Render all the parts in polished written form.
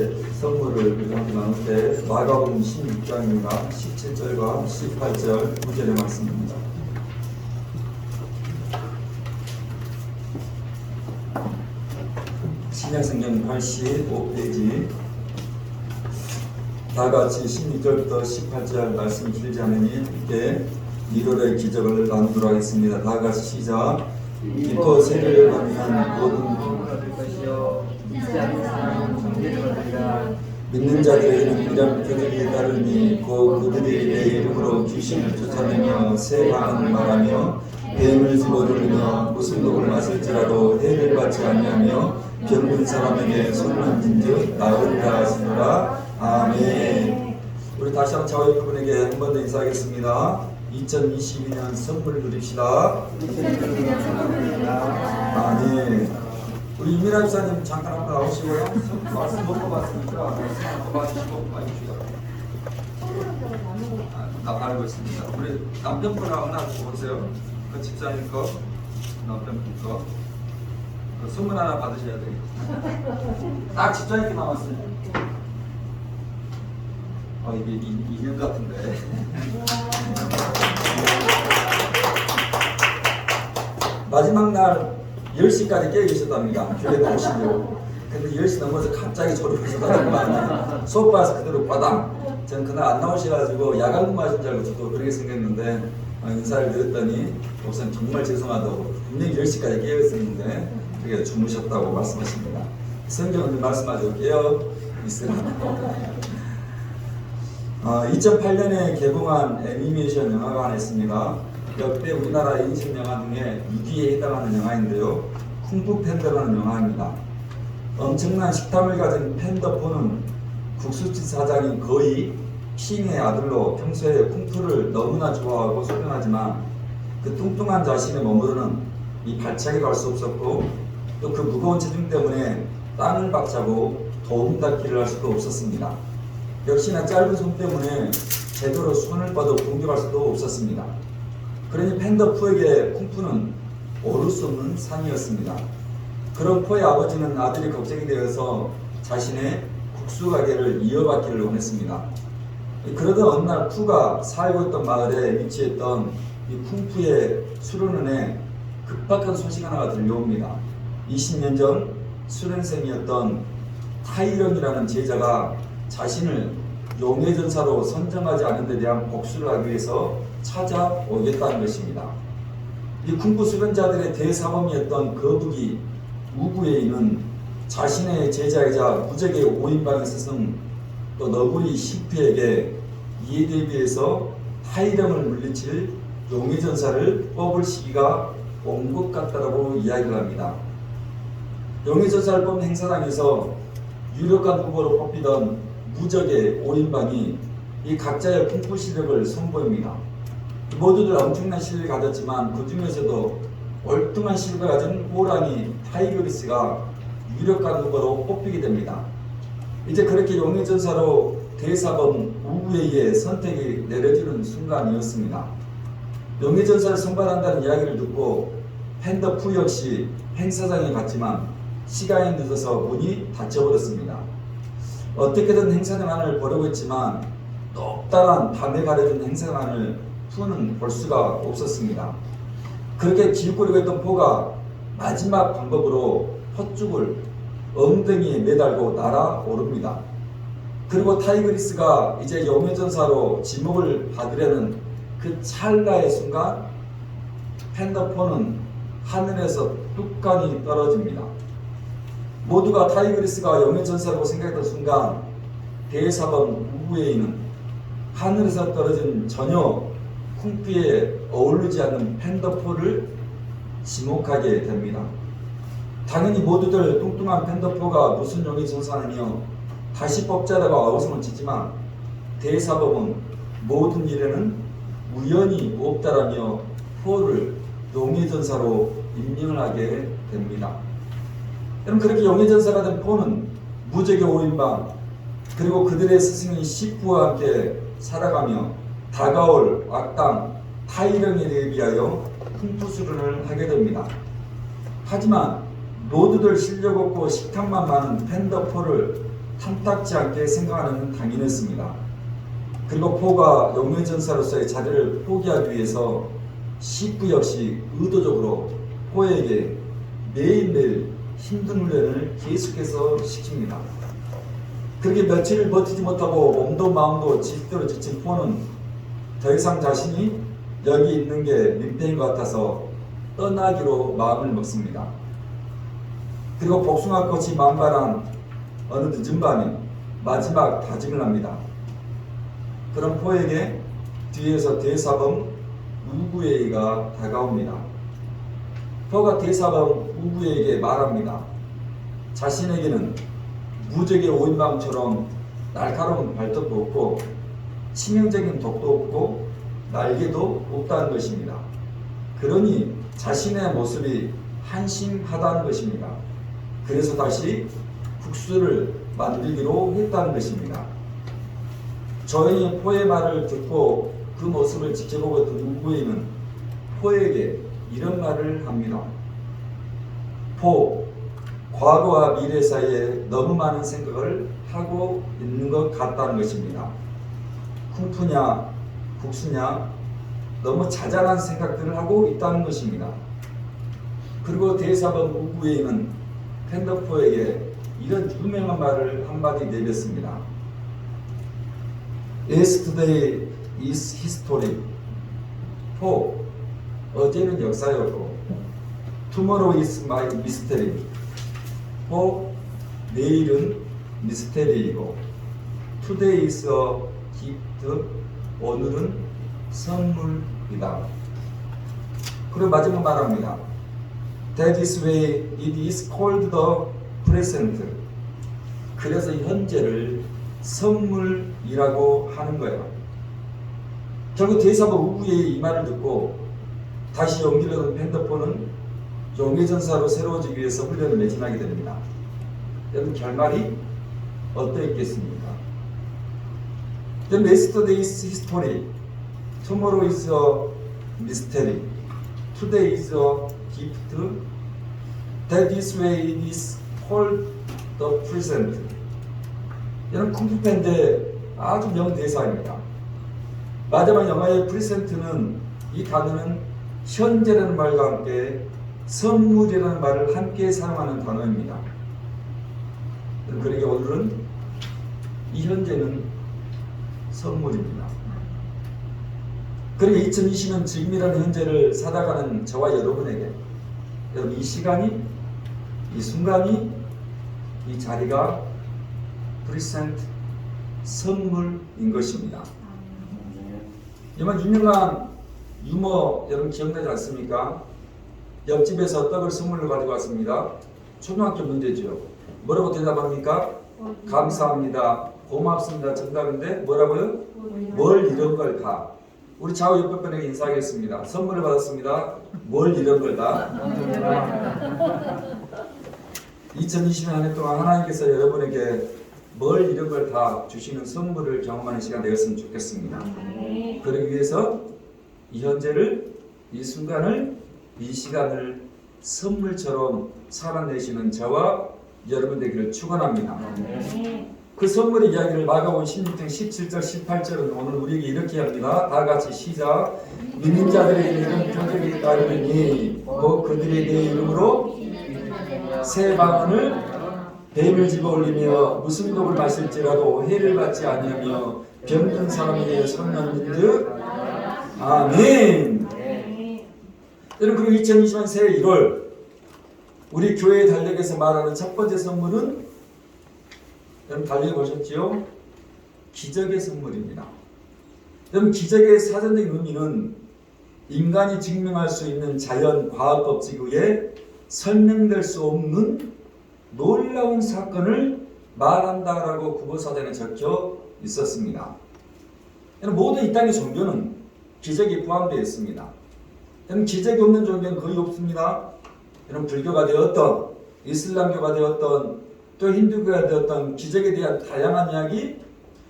번째 선물을 함께 나눌 때 마가복음 16장입니다. 17절과 18절 9절의 말씀입니다. 신약성경 85페이지 다같이 16절부터 18절 말씀 길지 않으니 함께 1월의 기적을 나누도록 하겠습니다. 다같이 시작. 기뻐 세례를 받는 모든 믿는 자들에게는 이런 표적이 따르니 곧 그들이 내 이름으로 귀신을 쫓아내며 새 방언을 말하며 뱀을 집어들으며 무슨 독을 마실지라도 해를 받지 아니하며 병든 사람에게 손을 얹은즉 나으리라 하시노라. 아멘. 우리 다시 한번 저와 여러분에게 한 번 더 인사하겠습니다. 2022년 선물 누립시다. 아멘. 우리 이민아 집사님 잠깐 한번 나오시고요. 말씀 못 받았으니까 말씀 한번 받으시고 와주시죠. 나가고 있습니다. 우리 남편분 하나 보세요. 그 집사님 거, 남편분 거. 그 선물 하나 받으셔야 되겠다. 딱 집사님께 남았어요. 이게 2년 같은데. 마지막 날 10시까지 깨어 계셨답니다. 교회 나오시려고. 근데 10시 넘어서 갑자기 졸업을 하셨다는 소파에서 그대로 바닥. 저는 그날 안 나오셔가지고 야간 근무하신 줄 알고 저도 그렇게 생겼는데 인사를 드렸더니 목사님 정말 죄송하다고 분명히 10시까지 깨어 있었는데 그게 주무셨다고 말씀하십니다. 성경은 말씀하죠. 깨어 있으라고. 2008년에 개봉한 애니메이션 영화가 하나 있습니다. 역대 우리나라 인식 영화 중에 6위에 해당하는 영화인데요. 쿵푸 팬더라는 영화입니다. 엄청난 식탐을 가진 팬더포는 국수집 사장이 거의 킹의 아들로 평소에 쿵푸를 너무나 좋아하고 소변하지만 그 뚱뚱한 자신의 몸으로는 이 발차기 갈 수 없었고 또 그 무거운 체중 때문에 땅을 박차고 도움닫기를 할 수도 없었습니다. 역시나 짧은 손 때문에 제대로 손을 뻗어 공격할 수도 없었습니다. 그러니 팬더포에게 쿵푸는 오를 수 없는 산이었습니다. 그런 포의 아버지는 아들이 걱정이 되어서 자신의 국수 가게를 이어받기를 원했습니다. 그러던 어느 날 푸가 살고 있던 마을에 위치했던 이 쿵푸의 수련원에 급박한 소식 하나가 들려옵니다. 20년 전 수련생이었던 타이런이라는 제자가 자신을 용의 전사로 선정하지 않은 데 대한 복수를 하기 위해서 찾아오겠다는 것입니다. 이 쿵푸 수련자들의 대사범이었던 거북이 우부에이는 자신의 제자이자 무적의 5인방의 스승 또 너구리 시프에게 이에 대비해서 타이령을 물리칠 용의 전사를 뽑을 시기가 온 것 같다고 이야기를 합니다. 용의 전사를 뽑는 행사장에서 유력한 후보로 뽑히던 무적의 5인방이 이 각자의 쿵푸 실력을 선보입니다. 모두들 엄청난 실력을 가졌지만 그 중에서도 월등한 실력을 가진 호랑이 타이거리스가 유력한 후보로 뽑히게 됩니다. 이제 그렇게 용의 전사로 대사범 우부에게 선택이 내려지는 순간이었습니다. 용의 전사를 선발한다는 이야기를 듣고 팬더푸 역시 행사장에 갔지만 시간이 늦어서 문이 닫혀버렸습니다. 어떻게든 행사장안을 보려고 했지만 높다란 밤에 가려진 행사장안을 푸는 볼 수가 없었습니다. 그렇게 기웃거리고 있던 포가 마지막 방법으로 헛죽을 엉덩이에 매달고 날아오릅니다. 그리고 타이그리스가 이제 용의전사로 지목을 받으려는 그 찰나의 순간 팬더포는 하늘에서 뚝간이 떨어집니다. 모두가 타이그리스가 용의전사라고 생각했던 순간 대사범 우부에이는 하늘에서 떨어진 전혀 쿵푸에 어울리지 않는 팬더포를 지목하게 됩니다. 당연히 모두들 뚱뚱한 팬더포가 무슨 용의 전사느며 다시 뽑자다가 어우성을 치지만 대사범은 모든 일에는 우연이 없다라며 포를 용의 전사로 임명을 하게 됩니다. 그럼 그렇게 용의 전사가 된 포는 무적의 5인방 그리고 그들의 스승인 시프와 함께 살아가며 다가올 악당 타이령에 대비하여 쿵푸 수련을 하게 됩니다. 하지만 모두들 실력 없고 식탐만 많은 팬더포를 탐탁지 않게 생각하는 당연했습니다. 그리고 포가 용의전사로서의 자리를 포기하기 위해서 식구 역시 의도적으로 포에게 매일매일 힘든 훈련을 계속해서 시킵니다. 그렇게 며칠을 버티지 못하고 몸도 마음도 지치도록 지친 포는 더 이상 자신이 여기 있는 게 민폐인 것 같아서 떠나기로 마음을 먹습니다. 그리고 복숭아꽃이 만발한 어느 늦은 밤에 마지막 다짐을 합니다. 그런 포에게 뒤에서 대사범 우구에이가 다가옵니다. 포가 대사범 우구에이에게 말합니다. 자신에게는 무적의 오인방처럼 날카로운 발톱도 없고 치명적인 독도 없고 날개도 없다는 것입니다. 그러니 자신의 모습이 한심하다는 것입니다. 그래서 다시 국수를 만들기로 했다는 것입니다. 조용히 포의 말을 듣고 그 모습을 지켜보고 있던 우구에이는 포에게 이런 말을 합니다. 포, 과거와 미래 사이에 너무 많은 생각을 하고 있는 것 같다는 것입니다. 쿵푸냐, 국수냐, 너무 자잘한 생각들을 하고 있다는 것입니다. 그리고 대사범 우구에이는 팬더포에게 이런 유명한 말을 한마디 내뱉습니다. Yesterday is history. 포, 어제는 역사였고 Tomorrow is my mystery. 포, 내일은 미스테리이고 Today is a gift. 오늘은 선물이다. 그리고 마지막 말합니다. That is why it is called the present. 그래서 현재를 선물이라고 하는 거예요. 결국 대사범 우구에이 이 말을 듣고 다시 용기를 얻은 팬더포는 용의전사로 새로워지기 위해서 훈련을 매진하게 됩니다. 여러분 결말이 어떠했겠습니까? Yesterday is history. Tomorrow is a mystery. Today is a gift. That is why it is called the present. 이런 쿵푸팬의 아주 명대사입니다. 마지막 영화의 프리센트는 이 단어는 현재라는 말과 함께 선물이라는 말을 함께 사용하는 단어입니다. 그러니까 오늘은 이 현재는 선물입니다. 그리고 2020년 지금이라는 현재를 살아가는 저와 여러분에게 여러분 이 시간이 이 순간이 이 자리가 프리센트 선물인 것입니다. 이만 유명한 유머 여러분 기억나지 않습니까? 옆집에서 떡을 선물로 가지고 왔습니다. 초등학교 문제죠. 뭐라고 대답합니까? 감사합니다. 고맙습니다. 정답인데 뭐라고요? 뭘 이런 걸 다. 우리 좌우 옆에 분에게 인사하겠습니다. 선물을 받았습니다. 뭘 이런 걸 다. 2020년 한 해 동안 하나님께서 여러분에게 뭘 이런 걸 다 주시는 선물을 경험하는 시간 되었으면 좋겠습니다. 그러기 위해서 이 현재를, 이 순간을, 이 시간을 선물처럼 살아내시는 저와 여러분 되기를 축원합니다. 그 선물의 이야기를 마가복음 16장 17절 18절은 오늘 우리에게 이렇게 합니다. 다 같이 시작. 믿는 자들에게 이런 표적이 따르니 곧 그들이 내 이름으로 새 방언을 뱀을 집어올리며 무슨 독을 마실지라도 해를 받지 아니하며 병든 사람에게 선언하는 듯 아멘. 여러분 그리고 2020년 새해 1월 우리 교회 달력에서 말하는 첫 번째 선물은 여러분 달력에 보셨지요? 기적의 선물입니다. 여러분 기적의 사전적인 의미는 인간이 증명할 수 있는 자연 과학 법칙 의해 설명될 수 없는 놀라운 사건을 말한다라고 구보사전에 적혀 있었습니다. 모든 이 땅의 종교는 기적이 포함되어 있습니다. 기적이 없는 종교는 거의 없습니다. 불교가 되었던 이슬람교가 되었던 또 힌두교가 되었던 기적에 대한 다양한 이야기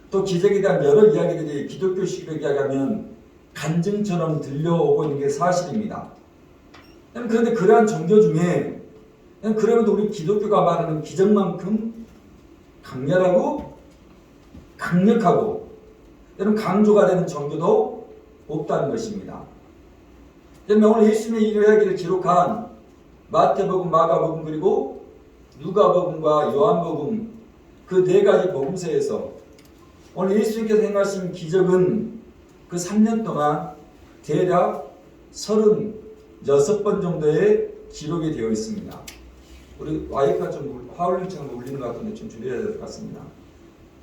또 기적에 대한 여러 이야기들이 기독교식으로 이야기하면 간증처럼 들려오고 있는 게 사실입니다. 그런데 그러한 종교 중에 그래도 우리 기독교가 말하는 기적만큼 강렬하고 강력하고 여러분 강조가 되는 종교도 없다는 것입니다. 여러분 오늘 예수님의 이야기를 기록한 마태복음, 마가복음 그리고 누가복음과 요한복음 그 네 가지 복음서에서 오늘 예수님께서 행하신 기적은 그 3년 동안 대략 36번 정도의 기록이 되어 있습니다. 우리 와이프가 좀 화울림처럼 울리는 것 같은데 좀 줄여야 될 것 같습니다.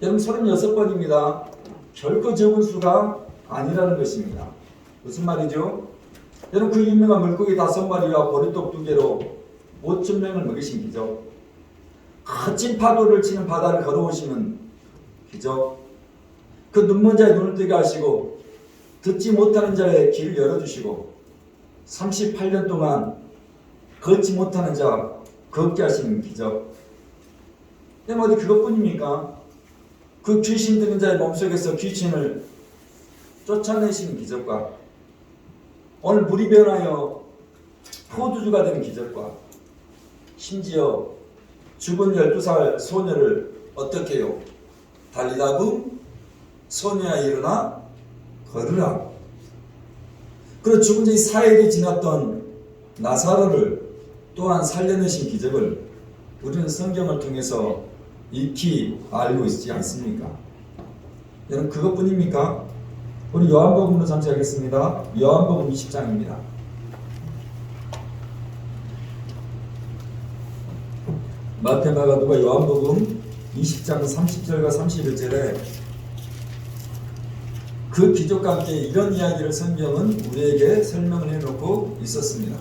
여러분 36번입니다. 결코 적은 수가 아니라는 것입니다. 무슨 말이죠? 여러분 그 유명한 물고기 5마리와 보리떡 2개로 5,000명을 먹이신 기적, 거친 파도를 치는 바다를 걸어오시는 기적, 그 눈먼 자의 눈을 뜨게 하시고 듣지 못하는 자의 길을 열어주시고 38년 동안 걷지 못하는 자 걷게 하시는 기적. 어디 그것뿐입니까? 그 귀신 들린 자의 몸속에서 귀신을 쫓아내시는 기적과 오늘 물이 변하여 포도주가 되는 기적과 심지어 죽은 12살 소녀를 어떻게 해요? 달리다고 소녀야 일어나 걸으라. 그리고 죽은 지 4일이 지났던 나사로를 또한 살려내신 기적을 우리는 성경을 통해서 익히 알고 있지 않습니까? 여러분 그것뿐입니까? 우리 요한복음으로 잠시하겠습니다. 요한복음 20장입니다. 마태, 마가, 누가, 요한복음 20장 30절과 31절에 그 기적과 함께 이런 이야기를 성경은 우리에게 설명을 해놓고 있었습니다.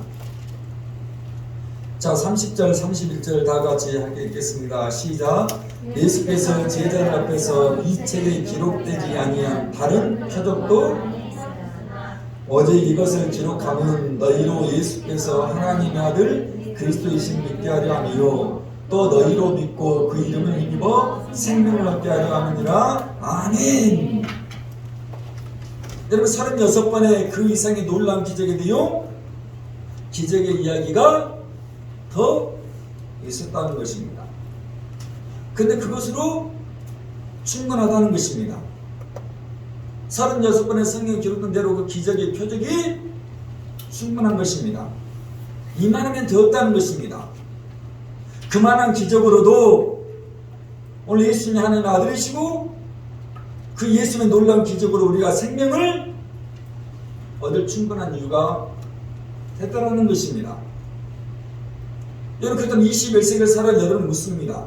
자, 30절, 31절 다 같이 함께 읽겠습니다. 시작. 예수께서 제자들 앞에서 이 책에 기록되지 아니한 다른 표적도 오직 이것을 기록하면 너희로 예수께서 하나님의 아들 그리스도이신 믿게 하려 함이요 또 너희로 믿고 그 이름을 힘입어 생명을 얻게 하려 함이니라. 아멘. 여러분 36번의 그 이상의 놀라운 기적에 대해 기적의 이야기가 더 있었다는 것입니다. 근데 그것으로 충분하다는 것입니다. 36번의 성경에 기록된 대로 그 기적의 표적이 충분한 것입니다. 이만하면 되었다는 것입니다. 그만한 기적으로도 오늘 예수님이 하나님의 아들이시고 그 예수님의 놀라운 기적으로 우리가 생명을 얻을 충분한 이유가 됐다는 것입니다. 여러분 그렇다면 21세기를 살아야 여러분 묻습니다.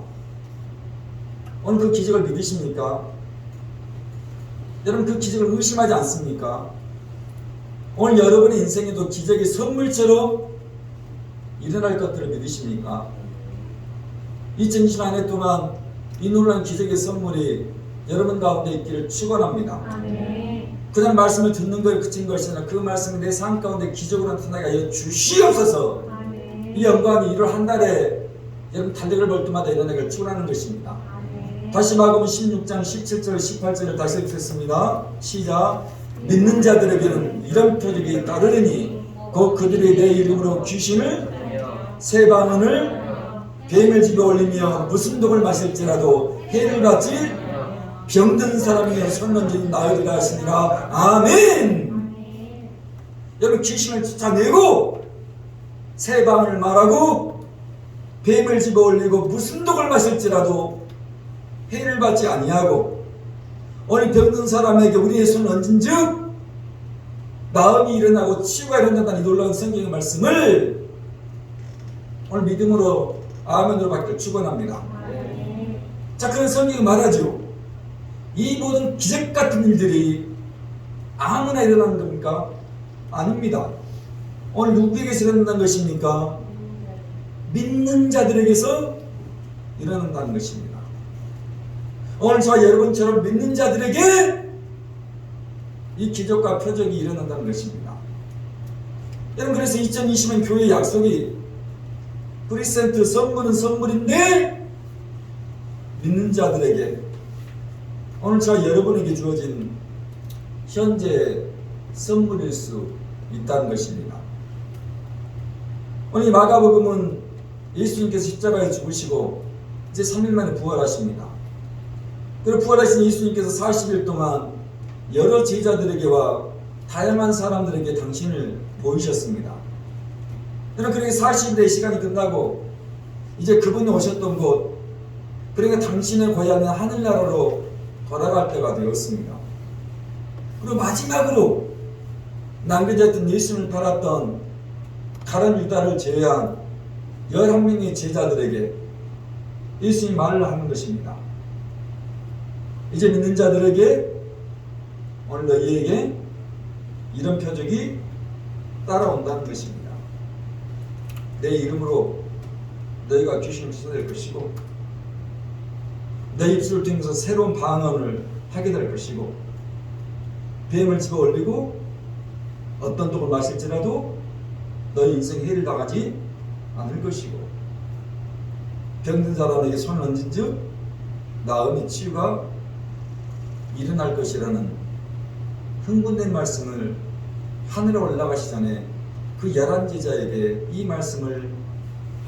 오늘 그 기적을 믿으십니까? 여러분 그 기적을 의심하지 않습니까? 오늘 여러분의 인생에도 기적의 선물처럼 일어날 것들을 믿으십니까? 2020 한 해 동안 이 놀라운 기적의 선물이 여러분 가운데 있기를 축원합니다. 그냥 말씀을 듣는 거에 그친 것이 아니라 그 말씀이 내 삶 가운데 기적으로 나타나게 하여 주시옵소서. 이 영광이 1월 한 달에 여러분 달력을 볼 때마다 일어나기를 축원하는 것입니다. 다시 마가복음 16장 17절 18절을 다시 읽겠습니다. 시작. 믿는 자들에게는 이런 표적이 따르리니 곧 그들이 내 이름으로 귀신을 세 방언을 뱀을 집에 올리며 무슨 독을 마실지라도 해를 받지 병든 사람에게 손 얹은 나으리라 하시니라. 아멘. 여러분 귀신을 쫓아내고 세 방언을 말하고 뱀을 집에 올리고 무슨 독을 마실지라도 해를 받지 아니하고 오늘 병든 사람에게 우리의 손을 얹은 즉 마음이 일어나고 치유가 일어난다는 이 놀라운 성경의 말씀을 오늘 믿음으로 아멘으로 받기를 축원합니다. 자, 그런 성경이 말하죠. 이 모든 기적 같은 일들이 아무나 일어나는 겁니까? 아닙니다. 오늘 누구에게서 일어난다는 것입니까? 믿는 자들에게서 일어난다는 것입니다. 오늘 저와 여러분처럼 믿는 자들에게 이 기적과 표적이 일어난다는 것입니다. 여러분 그래서 2020년 교회의 약속이 프리센트 선물은 선물인데 믿는 자들에게 오늘 저와 여러분에게 주어진 현재 선물일 수 있다는 것입니다. 오늘 마가복음은 예수님께서 십자가에 죽으시고 이제 3일 만에 부활하십니다. 그리고 부활하신 예수님께서 40일 동안 여러 제자들에게와 다양한 사람들에게 당신을 보이셨습니다. 그러니까 그렇게 40일의 시간이 끝나고 이제 그분이 오셨던 곳, 그러니까 당신의 고향인 하늘나라로 돌아갈 때가 되었습니다. 그리고 마지막으로 남겨졌던 예수님을 따랐던 다른 유다를 제외한 11명의 제자들에게 예수님이 말을 하는 것입니다. 이제 믿는 자들에게 오늘 너희에게 이런 표적이 따라온다는 것입니다. 내 이름으로 너희가 귀신을 쫓아낼 것이고 내 입술을 통해서 새로운 방언을 하게 될 것이고 뱀을 집어 올리고 어떤 독을 마실지라도 너희 인생에 해를 당하지 않을 것이고 병든 사람에게 손을 얹은 즉 나음이 치유가 일어날 것이라는 흥분된 말씀을 하늘에 올라가시 전에 그 11제자에게 이 말씀을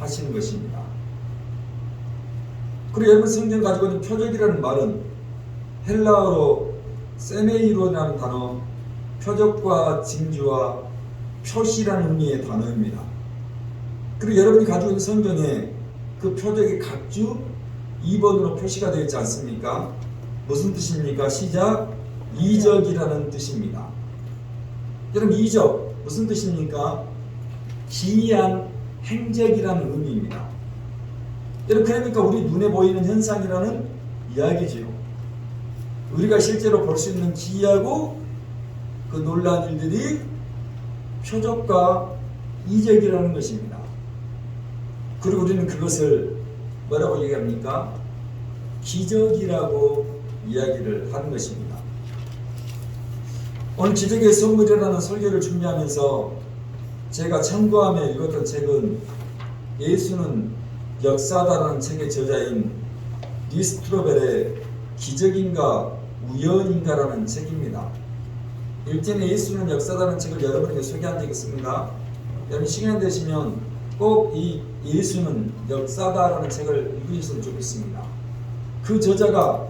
하시는 것입니다. 그리고 여러분 성경 가지고 있는 표적이라는 말은 헬라어로 세메이로라는 단어, 표적과 징조와 표시라는 의미의 단어입니다. 그리고 여러분이 가지고 있는 성경에 그 표적이 각주 2번으로 표시가 되어 있지 않습니까? 무슨 뜻입니까? 시작 이적이라는 뜻입니다. 여러분 이적 무슨 뜻입니까? 기이한 행적이라는 의미입니다. 여러분 그러니까 우리 눈에 보이는 현상이라는 이야기지요. 우리가 실제로 볼 수 있는 기이하고 그 놀라운 일들이 표적과 이적이라는 것입니다. 그리고 우리는 그것을 뭐라고 얘기합니까? 기적이라고 이야기를 하는 것입니다. 오늘 기적의 선물이라는 설교를 준비하면서 제가 참고하며 읽었던 책은 예수는 역사다라는 책의 저자인 리스트로벨의 기적인가 우연인가라는 책입니다. 일전에 예수는 역사다라는 책을 여러분에게 소개한 적이 있습니다. 여러분 시간 되시면 꼭 이 예수는 역사다라는 책을 읽으셨으면 좋겠습니다. 그 저자가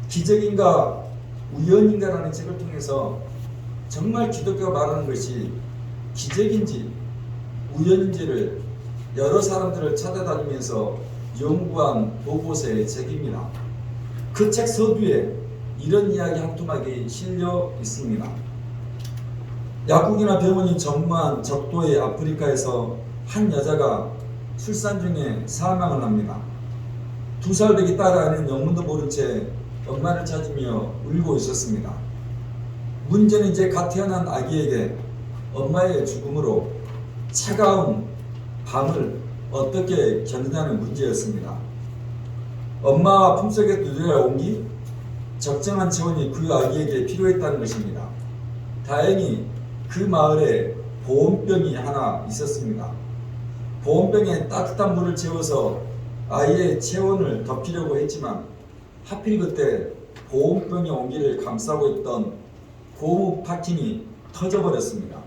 기적인가 우연인가라는 책을 통해서 정말 기독교가 말하는 것이 기적인지 우연인지를 여러 사람들을 찾아다니면서 연구한 보고서의 책입니다. 그 책 서두에 이런 이야기 한 토막이 실려 있습니다. 약국이나 병원이 전무한 적도의 아프리카에서 한 여자가 출산 중에 사망을 합니다. 2살 되기 딸 아이는 영문도 모른 채 엄마를 찾으며 울고 있었습니다. 문제는 이제 갓 태어난 아기에게 엄마의 죽음으로 차가운 밤을 어떻게 견디냐는 문제였습니다. 엄마와 품속에 누려야 온기, 적정한 체온이 그 아기에게 필요했다는 것입니다. 다행히 그 마을에 보온병이 하나 있었습니다. 보온병에 따뜻한 물을 채워서 아이의 체온을 덮이려고 했지만 하필 그때 보온병의 온기를 감싸고 있던 고무 파킹이 터져버렸습니다.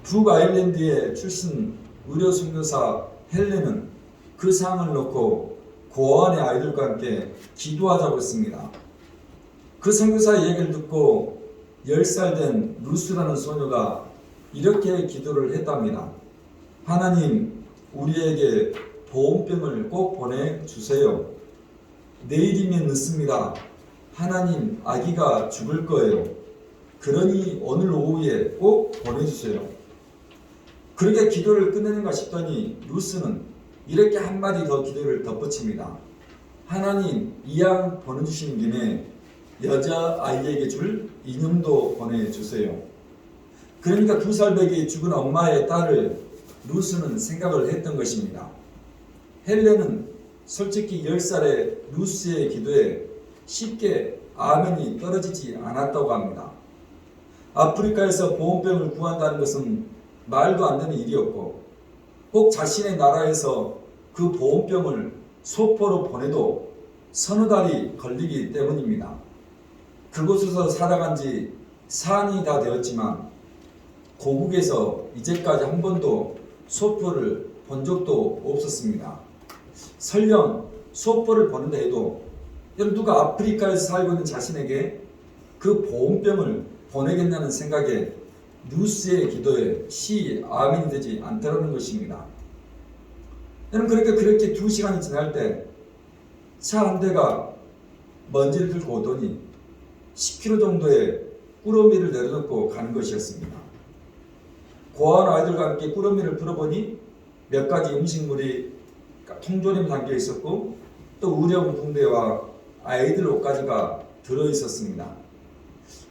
북아일랜드의 출신 의료선교사 헬렌은 그 상황을 놓고 고아원의 아이들과 함께 기도하자고 했습니다. 그 선교사의 얘기를 듣고 10살 된 루스라는 소녀가 이렇게 기도를 했답니다. 하나님, 우리에게 보온병을 꼭 보내주세요. 내일이면 늦습니다. 하나님, 아기가 죽을 거예요. 그러니 오늘 오후에 꼭 보내주세요. 그렇게 기도를 끝내는가 싶더니 루스는 이렇게 한마디 더 기도를 덧붙입니다. 하나님, 이양 보내주시는 김에 여자아이에게 줄 인형도 보내주세요. 그러니까 2살 배기 죽은 엄마의 딸을 루스는 생각을 했던 것입니다. 헬렌은 솔직히 10살의 루스의 기도에 쉽게 아멘이 떨어지지 않았다고 합니다. 아프리카에서 보온병을 구한다는 것은 말도 안 되는 일이었고 꼭 자신의 나라에서 그 보온병을 소포로 보내도 서너 달이 걸리기 때문입니다. 그곳에서 살아간 지 4년이 다 되었지만 고국에서 이제까지 한 번도 소포를 본 적도 없었습니다. 설령 소포를 보낸다 해도 여러분, 누가 아프리카에서 살고 있는 자신에게 그 보온병을 보내겠다는 생각에 누스의 기도에 아멘이 되지 않더라는 것입니다. 여러분, 그렇게 2시간이 지날 때 차 한 대가 먼지를 들고 오더니 10km 정도의 꾸러미를 내려놓고 간 것이었습니다. 고아원 아이들과 함께 꾸러미를 풀어보니 몇 가지 음식물이 통조림 담겨 있었고 또 의료용 붕대와 아이들 옷가지가 들어있었습니다.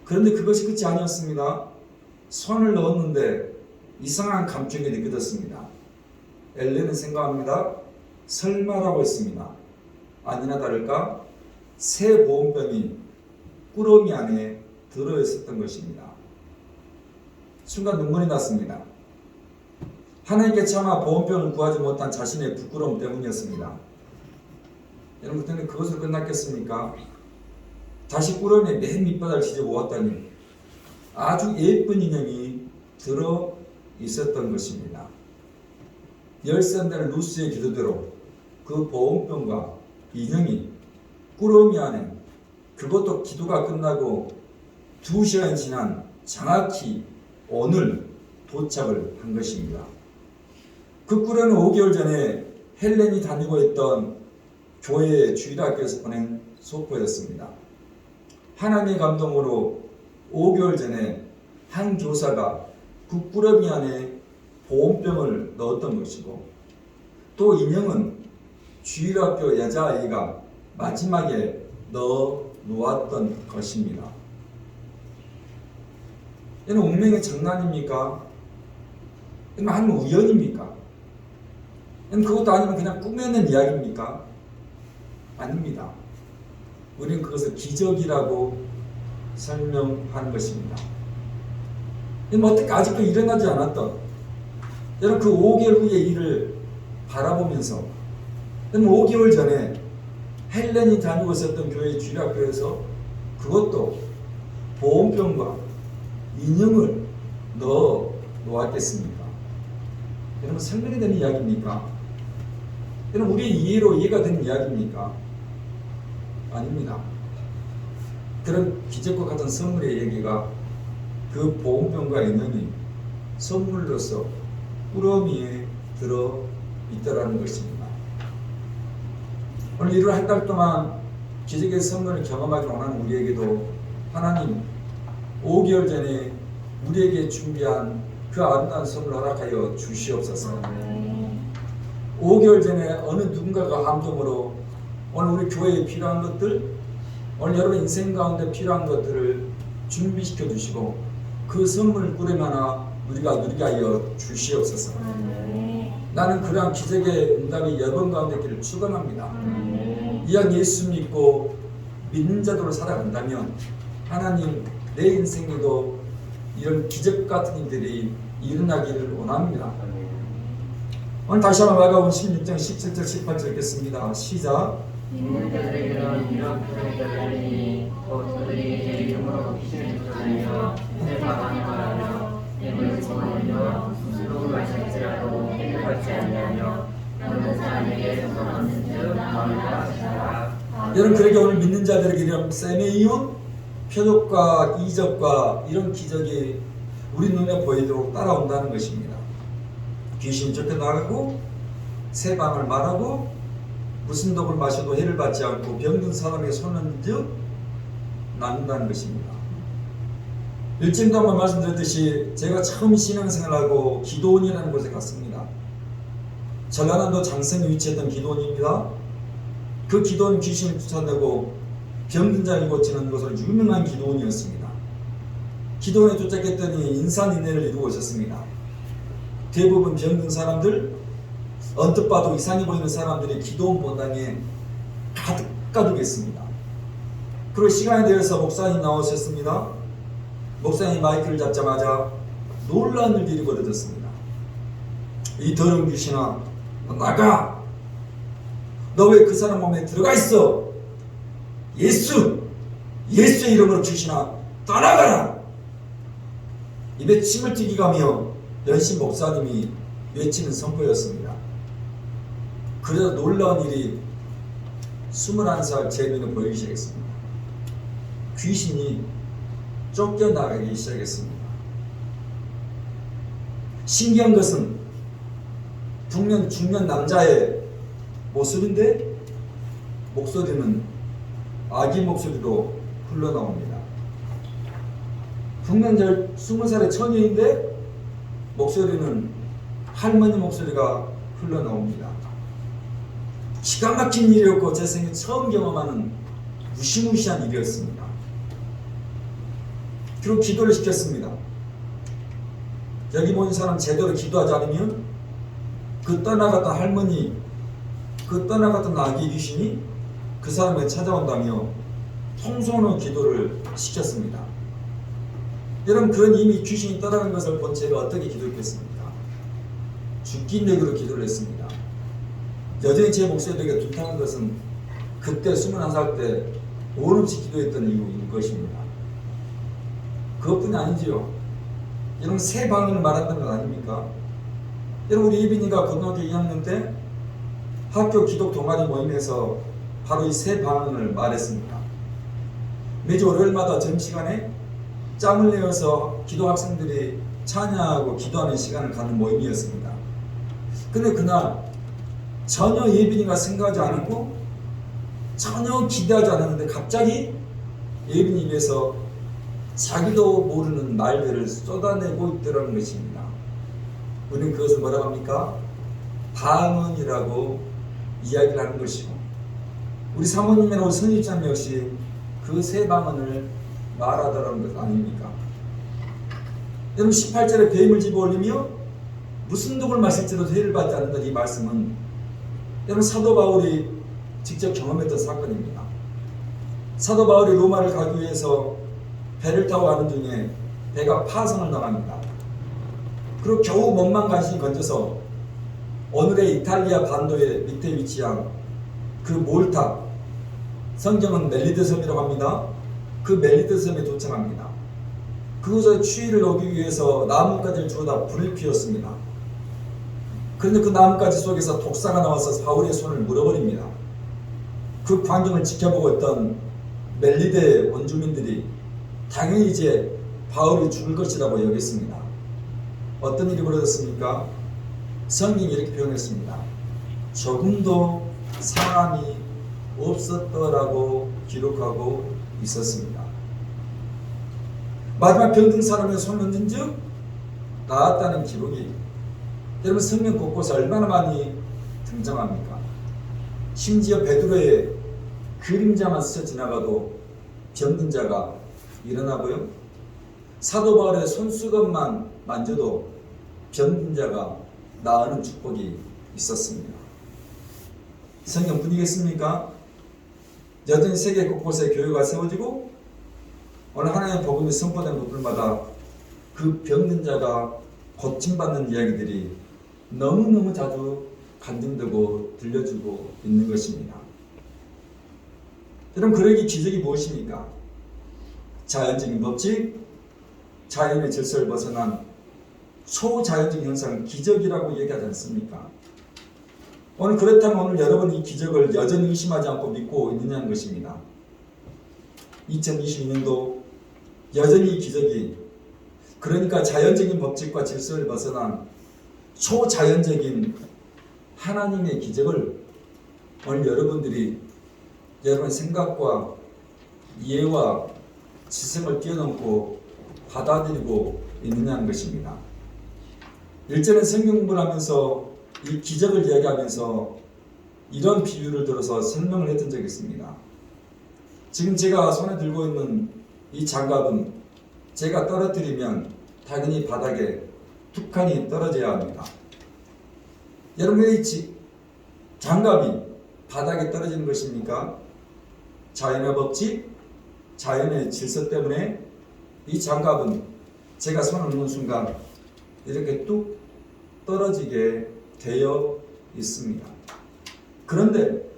그런데 그것이 끝이 아니었습니다. 손을 넣었는데 이상한 감정이 느껴졌습니다. 엘렌은 생각합니다. 설마라고 했습니다. 아니나 다를까 새 보온병이 꾸러미 안에 들어있었던 것입니다. 순간 눈물이 났습니다. 하나님께 차마 보온병을 구하지 못한 자신의 부끄러움 때문이었습니다. 여러분, 그때는 그것으로 끝났겠습니까? 다시 꾸러미의 맨 밑바닥을 지져보았더니 아주 예쁜 인형이 들어 있었던 것입니다. 열선될 루스의 기도대로 그 보온병과 인형이 꾸러미 안에, 그것도 기도가 끝나고 2시간이 지난 정확히 오늘 도착을 한 것입니다. 그 꾸러미는 5개월 전에 헬렌이 다니고 있던 교회의 주일학교에서 보낸 소포였습니다. 하나님의 감동으로 5개월 전에 한 교사가 그 꾸러미 안에 보온병을 넣었던 것이고, 또 인형은 주일학교 여자아이가 마지막에 넣어 놓았던 것입니다. 이는 운명의 장난입니까? 이는 한 우연입니까? 이는 그것도 아니면 그냥 꾸며낸 이야기입니까? 아닙니다. 우리는 그것을 기적이라고 설명하는 것입니다. 어떻게 아직도 일어나지 않았던, 여러분, 그 5개월 후의 일을 바라보면서 5개월 전에 헬렌이 다니고 있었던 교회 주일학교에서 그것도 보온병과 인형을 넣어 놓았겠습니까? 여러분, 설명이 되는 이야기입니까? 여러분, 우리의 이해로 이해가 되는 이야기입니까? 아닙니다. 그런 기적과 같은 선물의 얘기가 그 보온병과 인형이 선물로서 꾸러미에 들어 있다라는 것입니다. 오늘 1월 한 달 동안 기적의 선물을 경험하기 원하는 우리에게도 하나님 5개월 전에 우리에게 준비한 그 아름다운 선물을 허락하여 주시옵소서. 5개월 전에 어느 누군가가 함정으로 오늘 우리 교회에 필요한 것들, 오늘 여러분 인생 가운데 필요한 것들을 준비시켜 주시고 그 선물을 꾸려 하나 우리가 누리게 하여 주시옵소서. 나는 그러한 기적의 응답이 여러분 가운데 있기를 축원합니다. 이왕 예수 믿고 믿는 자들로 살아간다면 하나님 내 인생에도 이런 기적 같은 일들이 일어나기를 원합니다. 오늘 다시 한번 마가복음 16장 17절 18절 읽겠습니다. 시작. 믿는 자들에게는 이런 표적이 들리니 곧 그들이 내 이름으로 귀신을 쫓아내며 새 방언을 말하며 내 물품을 올려 술을 마실지라도 해를 받지 아니하며 모든 사람에게 손 없는 즉 마음을 다하시라. 여러분, 그러게 오늘 믿는 자들에게 이런 세메이온 표적과 이적과 이런 기적이 우리 눈에 보이도록 따라온다는 것입니다. 귀신이 쫓겨나가고 새 방언을 말하고 무슨 독을 마셔도 해를 받지 않고 병든 사람에게 손은 즉 낫는다는 것입니다. 일찍도 한번 말씀드렸듯이 제가 처음 신앙생활하고 기도원이라는 곳에 갔습니다. 전라남도 장성에 위치했던 기도원입니다. 그 기도원 귀신을 쫓아내고 병든 자를 고치는 것으로 유명한 기도원이었습니다. 기도원에 도착했더니 인산인해를 이루고 있었습니다. 대부분 병든 사람들, 언뜻 봐도 이상해 보이는 사람들이 기도원 본당에 가득했습니다. 그리고 시간에 대해서 목사님 나오셨습니다. 목사님이 마이크를 잡자마자 놀라운 일들이 벌어졌습니다. 이 더러운 귀신아, 너 나가! 너 왜 그 사람 몸에 들어가 있어? 예수의 이름으로 귀신아 떠나가라! 입에 침을 튀기가며 연신 목사님이 외치는 선포였습니다. 그래서 놀라운 일이 21살 재민을 보이기 시작했습니다. 귀신이 쫓겨나가기 시작했습니다. 신기한 것은 중년 남자의 모습인데 목소리는 아기 목소리로 흘러나옵니다. 중년 20살의 처녀인데 목소리는 할머니 목소리가 흘러나옵니다. 기가 막힌 일이었고 제 생에 처음 경험하는 무시무시한 일이었습니다. 그리고 기도를 시켰습니다. 여기 모인 사람 제대로 기도하지 않으면 그 떠나갔던 할머니, 그 떠나갔던 아기 귀신이 그 사람에게 찾아온다며 통성으로 기도를 시켰습니다. 여러분, 그런 이미 귀신이 떠나간 것을 본 제가 어떻게 기도했겠습니까? 죽기 내기로 기도를 했습니다. 여전히 제 목소리가 둔탁한 것은 그때 21살 때 오름없이 기도했던 이유인 것입니다. 그것뿐이 아니지요. 여러분, 새 방언을 말한다는 것 아닙니까? 여러분, 우리 예빈이가 고등학교 2학년 때 학교 기독 동아리 모임에서 바로 이 새 방언을 말했습니다. 매주 월요일마다 점심시간에 짬을 내어서 기도 학생들이 찬양하고 기도하는 시간을 갖는 모임이었습니다. 근데 그날 전혀 예빈이가 생각하지 않았고 전혀 기대하지 않았는데 갑자기 예빈이 입에서 자기도 모르는 말들을 쏟아내고 있더라는 것입니다. 우리는 그것을 뭐라고 합니까? 방언이라고 이야기를 하는 것이고, 우리 사모님이나 우리 선입장 역시 그 새 방언을 말하더라는 것 아닙니까? 여러분, 18절에 뱀을 집어올리며 무슨 독을 마실지도 해를 받지 않는다, 이 말씀은 여러분 사도 바울이 직접 경험했던 사건입니다. 사도 바울이 로마를 가기 위해서 배를 타고 가는 중에 배가 파선을 당합니다. 그리고 겨우 몸만 간신히 건져서 오늘의 이탈리아 반도의 밑에 위치한 그 몰타, 성경은 멜리드 섬이라고 합니다. 그 멜리드 섬에 도착합니다. 그곳에 추위를 오기 위해서 나뭇가지를 주워다 불을 피웠습니다. 그런데 그 나뭇가지 속에서 독사가 나와서 바울의 손을 물어버립니다. 그 광경을 지켜보고 있던 멜리드의 원주민들이 당연히 이제 바울이 죽을 것이라고 여겼습니다. 어떤 일이 벌어졌습니까? 성경이 이렇게 표현했습니다. 조금도 사람이 없었더라고 기록하고 있었습니다. 마지막 병든 사람의 손을 얹은 즉 나았다는 기록이 여러분 성경 곳곳에 얼마나 많이 등장합니까? 심지어 베드로의 그림자만 스쳐 지나가도 병든 자가 일어나고요. 사도 바울의 손수건만 만져도 병든 자가 나으는 축복이 있었습니다. 성경 분이겠습니까? 여전히 세계 곳곳에 교회가 세워지고 오늘 하나님의 복음이 선포된 곳들마다 그 병든 자가 고침받는 이야기들이 너무너무 자주 간증되고 들려주고 있는 것입니다. 여러분, 그러기 기적이 무엇입니까? 자연적인 법칙, 자연의 질서를 벗어난 초자연적인 현상, 기적이라고 얘기하지 않습니까? 오늘 그렇다면 오늘 여러분이 이 기적을 여전히 의심하지 않고 믿고 있느냐는 것입니다. 2022년도 여전히 이 기적이, 그러니까 자연적인 법칙과 질서를 벗어난 초자연적인 하나님의 기적을 오늘 여러분들이 여러분의 생각과 이해와 지성을 뛰어넘고 받아들이고 있느냐는 것입니다. 일전에 성경 공부를 하면서 이 기적을 이야기하면서 이런 비유를 들어서 설명을 했던 적이 있습니다. 지금 제가 손에 들고 있는 이 장갑은 제가 떨어뜨리면 당연히 바닥에 두 칸이 떨어져야 합니다. 여러분의 이 장갑이 바닥에 떨어지는 것입니까? 자연의 법칙, 자연의 질서 때문에 이 장갑은 제가 손을 놓는 순간 이렇게 뚝 떨어지게 되어 있습니다. 그런데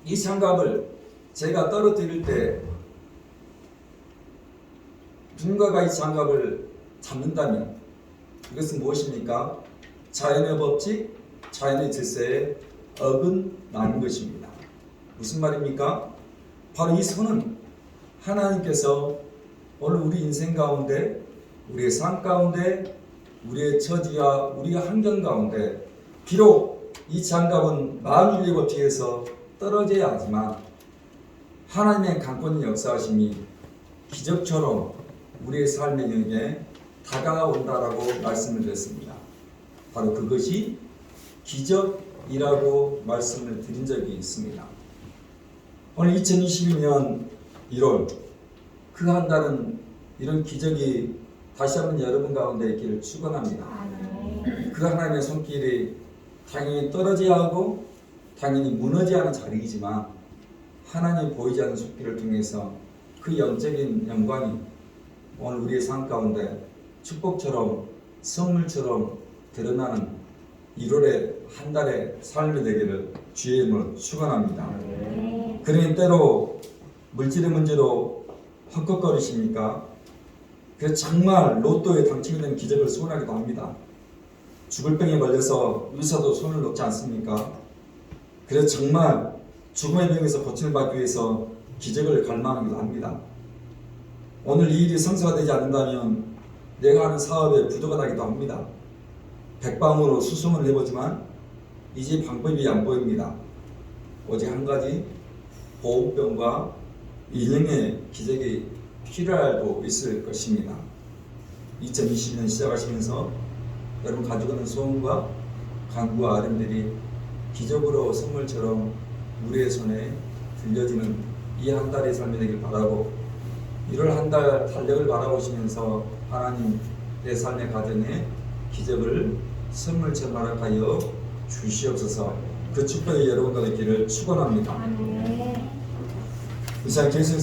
이 장갑을 제가 떨어뜨릴 때 누군가가 이 장갑을 잡는다면 이것은 무엇입니까? 자연의 법칙, 자연의 질서에 어긋나는 것입니다. 무슨 말입니까? 바로 이 손은 하나님께서 오늘 우리 인생 가운데, 우리의 삶 가운데, 우리의 처지와 우리의 환경 가운데 비록 이 장갑은 만일리고 뒤에서 떨어져야 하지만 하나님의 강권의 역사하심이 기적처럼 우리의 삶의 영역에 다가온다라고 말씀을 드렸습니다. 바로 그것이 기적이라고 말씀을 드린 적이 있습니다. 오늘 2022년 1월 그 한 달은 이런 기적이 다시 한번 여러분 가운데 있기를 축원합니다. 그 하나님의 손길이 당연히 떨어져야 하고 당연히 무너져야 하는 자리이지만 하나님 보이지 않는 손길을 통해서 그 영적인 영광이 오늘 우리의 삶 가운데 축복처럼 선물처럼 드러나는 1월의 한 달의 삶이 되기를 주의 이름으로 축원합니다. 그러니 때로 물질의 문제로 헛걱거리십니까? 그래서 정말 로또에 당첨이 된 기적을 소원하기도 합니다. 죽을 병에 걸려서 의사도 손을 놓지 않습니까? 그래서 정말 죽음의 병에서 고침을 받기 위해서 기적을 갈망하기도 합니다. 오늘 이 일이 성사가 되지 않는다면 내가 하는 사업에 부도가 나기도 합니다. 백방으로 수소문을 해보지만 이제 방법이 안 보입니다. 오직 한 가지, 보호병과 인형의 기적이 필요하고 있을 것입니다. 2022년 시작하시면서 여러분 가지고 있는 소원과 간구와 아름들이 기적으로 선물처럼 우리의 손에 들려지는 이 한 달의 삶이 되길 바라고 1월 한 달 달력을 바라보시면서 하나님 내 삶의 가정에 기적을 선물처럼 허락하여 주시옵소서. 그 축복이 여러분과 있기를 축원합니다. 이상 계속해서